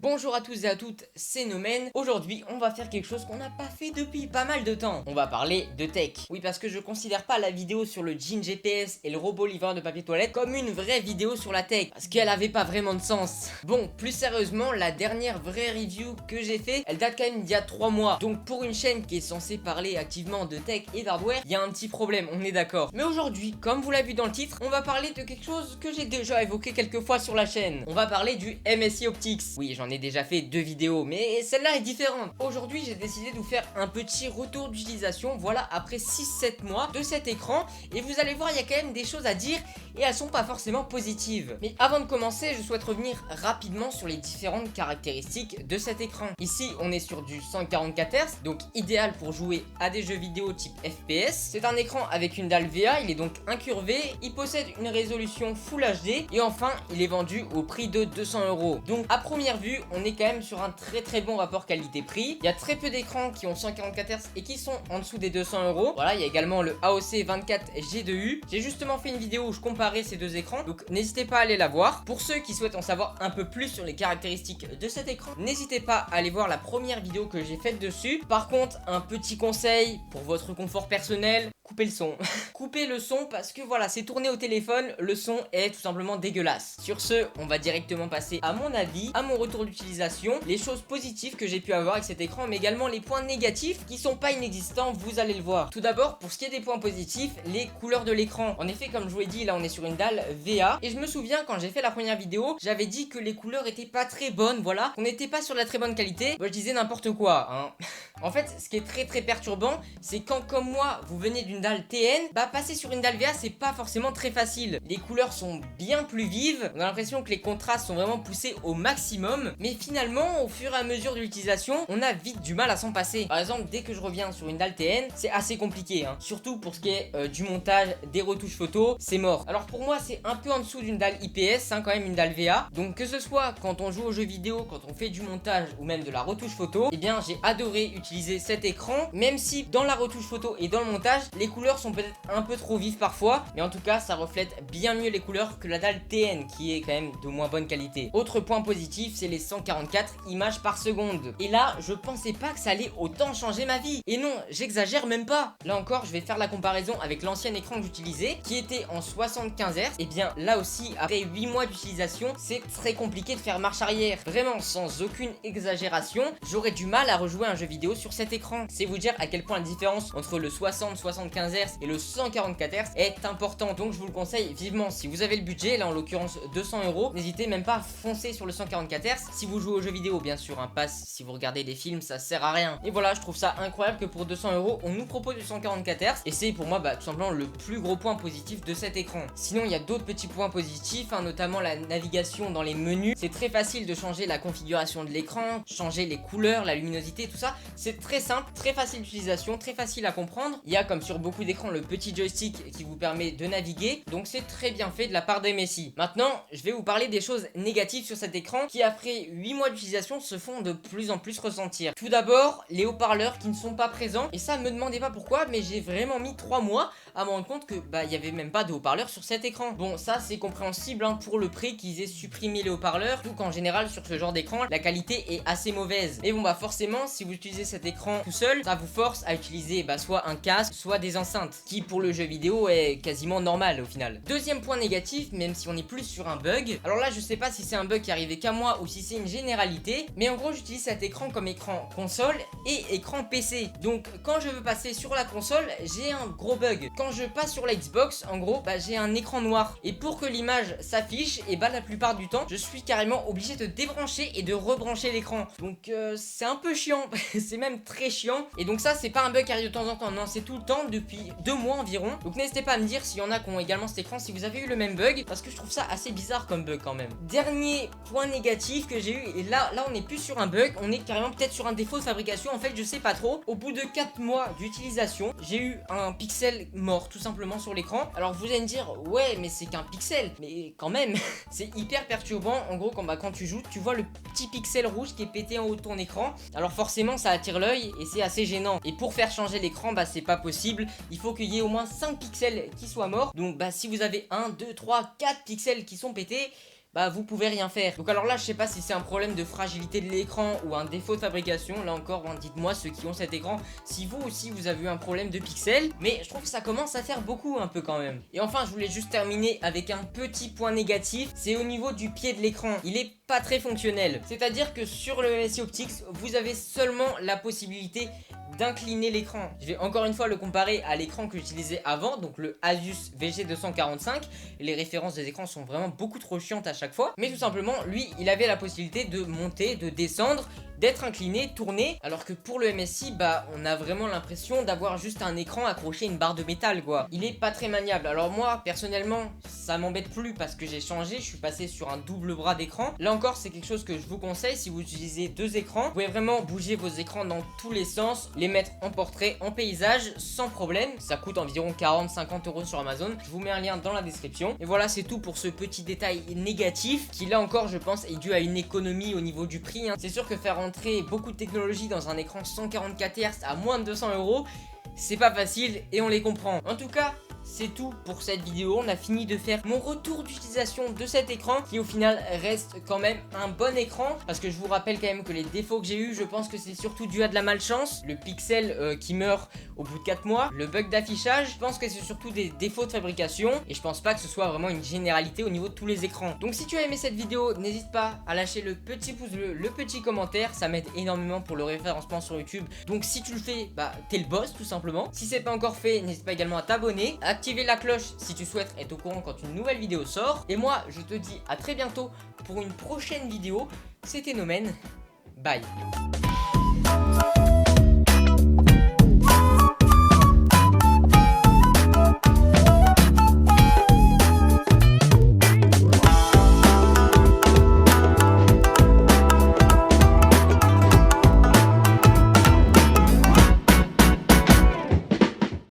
Bonjour à tous et à toutes, c'est Nomen. Aujourd'hui, on va faire quelque chose qu'on n'a pas fait depuis pas mal de temps. On va parler de tech. Oui, parce que je considère pas la vidéo sur le jean GPS et le robot livreur de papier toilette comme une vraie vidéo sur la tech, parce qu'elle avait pas vraiment de sens. Bon, plus sérieusement, la dernière vraie review que j'ai fait, elle date quand même d'il y a 3 mois. Donc pour une chaîne qui est censée parler activement de tech et d'hardware, il y a un petit problème, on est d'accord. Mais aujourd'hui, comme vous l'avez vu dans le titre, on va parler de quelque chose que j'ai déjà évoqué quelques fois sur la chaîne. On va parler du MSI Optics. Oui, j'en ai déjà fait 2 vidéos, mais celle-là est différente. Aujourd'hui, j'ai décidé de vous faire un petit retour d'utilisation, voilà, après 6-7 mois de cet écran. Et vous allez voir, il y a quand même des choses à dire et elles sont pas forcément positives. Mais avant de commencer, je souhaite revenir rapidement sur les différentes caractéristiques de cet écran. Ici, on est sur du 144 Hz, donc idéal pour jouer à des jeux vidéo type FPS. C'est un écran avec une dalle VA, il est donc incurvé, il possède une résolution Full HD et enfin, il est vendu au prix de 200 €. Donc à première vue, on est quand même sur un très bon rapport qualité-prix. Il y a très peu d'écrans qui ont 144 Hz et qui sont en dessous des 200 €. Voilà, il y a également le AOC 24 G2U. J'ai justement fait une vidéo où je comparais ces deux écrans, donc n'hésitez pas à aller la voir. Pour ceux qui souhaitent en savoir un peu plus sur les caractéristiques de cet écran, n'hésitez pas à aller voir la première vidéo que j'ai faite dessus. Par contre, un petit conseil pour votre confort personnel, coupez le son. Coupez le son parce que voilà, c'est tourné au téléphone, le son est tout simplement dégueulasse. Sur ce, on va directement passer à mon avis, à mon retour d'utilisation, les choses positives que j'ai pu avoir avec cet écran, mais également les points négatifs qui sont pas inexistants, vous allez le voir. Tout d'abord, pour ce qui est des points positifs, les couleurs de l'écran. En effet, comme je vous l'ai dit, là on est sur une dalle VA, et je me souviens quand j'ai fait la première vidéo, j'avais dit que les couleurs étaient pas très bonnes, voilà, qu'on n'était pas sur la très bonne qualité. Bah, je disais n'importe quoi, hein. En fait, ce qui est très perturbant, c'est quand comme moi, vous venez d'une dalle TN, bah passer sur une dalle VA, c'est pas forcément très facile. Les couleurs sont bien plus vives, on a l'impression que les contrastes sont vraiment poussés au maximum, mais finalement, au fur et à mesure de l'utilisation, on a vite du mal à s'en passer. Par exemple, dès que je reviens sur une dalle TN, c'est assez compliqué, hein. Surtout pour ce qui est du montage, des retouches photos, c'est mort. Alors pour moi, c'est un peu en dessous d'une dalle IPS, hein, quand même une dalle VA. Donc que ce soit quand on joue aux jeux vidéo, quand on fait du montage ou même de la retouche photo, eh bien j'ai adoré utiliser cet écran, même si dans la retouche photo et dans le montage, les couleurs sont peut-être un peu trop vives parfois, mais en tout cas, ça reflète bien mieux les couleurs que la dalle TN qui est quand même de moins bonne qualité. Autre point positif, c'est les 144 images par seconde. Et là, je pensais pas que ça allait autant changer ma vie. Et non, j'exagère même pas. Là encore, je vais faire la comparaison avec l'ancien écran que j'utilisais, qui était en 75 Hz. Et bien là aussi, après 8 mois d'utilisation, c'est très compliqué de faire marche arrière. Vraiment, sans aucune exagération, j'aurais du mal à rejouer un jeu vidéo sur cet écran. C'est vous dire à quel point la différence entre le 60-75 Hz et le 144 Hz est importante. Donc je vous le conseille vivement. Si vous avez le budget, là en l'occurrence 200 €, n'hésitez même pas à foncer sur le 144 Hz. Si vous jouez aux jeux vidéo, bien sûr, un pass, si vous regardez des films, ça sert à rien. Et voilà, je trouve ça incroyable que pour 200 €, on nous propose du 144 Hz. Et c'est pour moi, tout simplement le plus gros point positif de cet écran. Sinon, il y a d'autres petits points positifs, hein, notamment la navigation dans les menus. C'est très facile de changer la configuration de l'écran, changer les couleurs, la luminosité, tout ça. C'est très simple, très facile d'utilisation, très facile à comprendre. Il y a, comme sur beaucoup d'écrans, le petit joystick qui vous permet de naviguer. Donc c'est très bien fait de la part d'MSI. Maintenant, je vais vous parler des choses négatives sur cet écran qui, après 8 mois d'utilisation, se font de plus en plus ressentir. Tout d'abord, les haut-parleurs qui ne sont pas présents. Et ça, me demandez pas pourquoi, mais j'ai vraiment mis 3 mois à me rendre compte que il y avait même pas de haut-parleurs sur cet écran. Bon, ça c'est compréhensible, hein, pour le prix qu'ils aient supprimé les haut-parleurs, tout qu'en général sur ce genre d'écran la qualité est assez mauvaise. Et bon forcément, si vous utilisez cet écran tout seul, ça vous force à utiliser soit un casque, soit des enceintes, qui pour le jeu vidéo est quasiment normal au final. Deuxième point négatif, même si on est plus sur un bug, alors là je sais pas si c'est un bug qui est arrivé qu'à moi ou si c'est une généralité, mais en gros j'utilise cet écran comme écran console et écran PC. Donc quand je veux passer sur la console, j'ai un gros bug. Quand je passe sur la Xbox, en gros, j'ai un écran noir. Et pour que l'image s'affiche, et la plupart du temps, je suis carrément obligé de débrancher et de rebrancher l'écran. Donc c'est un peu chiant, c'est même très chiant. Et donc ça, c'est pas un bug qui arrive de temps en temps, non, c'est tout le temps depuis 2 mois environ. Donc n'hésitez pas à me dire s'il y en a qui ont également cet écran, si vous avez eu le même bug, parce que je trouve ça assez bizarre comme bug quand même. Dernier point négatif que j'ai eu, et là on est plus sur un bug, on est carrément peut-être sur un défaut de fabrication, en fait je sais pas trop. Au bout de 4 mois d'utilisation, j'ai eu un pixel mort tout simplement sur l'écran. Alors vous allez me dire, ouais mais c'est qu'un pixel, mais quand même c'est hyper perturbant. En gros quand tu joues, tu vois le petit pixel rouge qui est pété en haut de ton écran. Alors forcément ça attire l'œil et c'est assez gênant. Et pour faire changer l'écran, c'est pas possible. Il faut qu'il y ait au moins 5 pixels qui soient morts. Donc si vous avez 1, 2, 3, 4 pixels qui sont pétés, bah vous pouvez rien faire. Donc alors là je sais pas si c'est un problème de fragilité de l'écran ou un défaut de fabrication, là encore dites-moi ceux qui ont cet écran si vous aussi vous avez eu un problème de pixels, mais je trouve que ça commence à faire beaucoup un peu quand même. Et enfin je voulais juste terminer avec un petit point négatif, c'est au niveau du pied de l'écran, il est pas très fonctionnel, c'est à dire que sur le MSI Optix vous avez seulement la possibilité d'incliner l'écran. Je vais encore une fois le comparer à l'écran que j'utilisais avant, donc le Asus VG245. Les références des écrans sont vraiment beaucoup trop chiantes à chaque fois, mais tout simplement lui il avait la possibilité de monter, de descendre, d'être incliné, tourné, alors que pour le MSI bah on a vraiment l'impression d'avoir juste un écran accroché à une barre de métal quoi. Il est pas très maniable. Alors moi personnellement ça m'embête plus parce que j'ai changé, je suis passé sur un double bras d'écran. Là encore c'est quelque chose que je vous conseille si vous utilisez deux écrans. Vous pouvez vraiment bouger vos écrans dans tous les sens, les mettre en portrait, en paysage sans problème. Ça coûte environ 40-50 € sur Amazon. Je vous mets un lien dans la description. Et voilà c'est tout pour ce petit détail négatif qui là encore je pense est dû à une économie au niveau du prix. C'est sûr que faire entrer beaucoup de technologie dans un écran 144 Hz à moins de 200 €, c'est pas facile et on les comprend. En tout cas, c'est tout pour cette vidéo, on a fini de faire mon retour d'utilisation de cet écran qui au final reste quand même un bon écran parce que je vous rappelle quand même que les défauts que j'ai eu, je pense que c'est surtout dû à de la malchance, le pixel qui meurt au bout de 4 mois, le bug d'affichage, je pense que c'est surtout des défauts de fabrication et je pense pas que ce soit vraiment une généralité au niveau de tous les écrans. Donc si tu as aimé cette vidéo, n'hésite pas à lâcher le petit pouce bleu, le petit commentaire, ça m'aide énormément pour le référencement sur YouTube. Donc si tu le fais, bah t'es le boss tout simplement. Si c'est pas encore fait, n'hésite pas également à t'abonner, activer la cloche si tu souhaites être au courant quand une nouvelle vidéo sort. Et moi, je te dis à très bientôt pour une prochaine vidéo. C'était Nomen. Bye.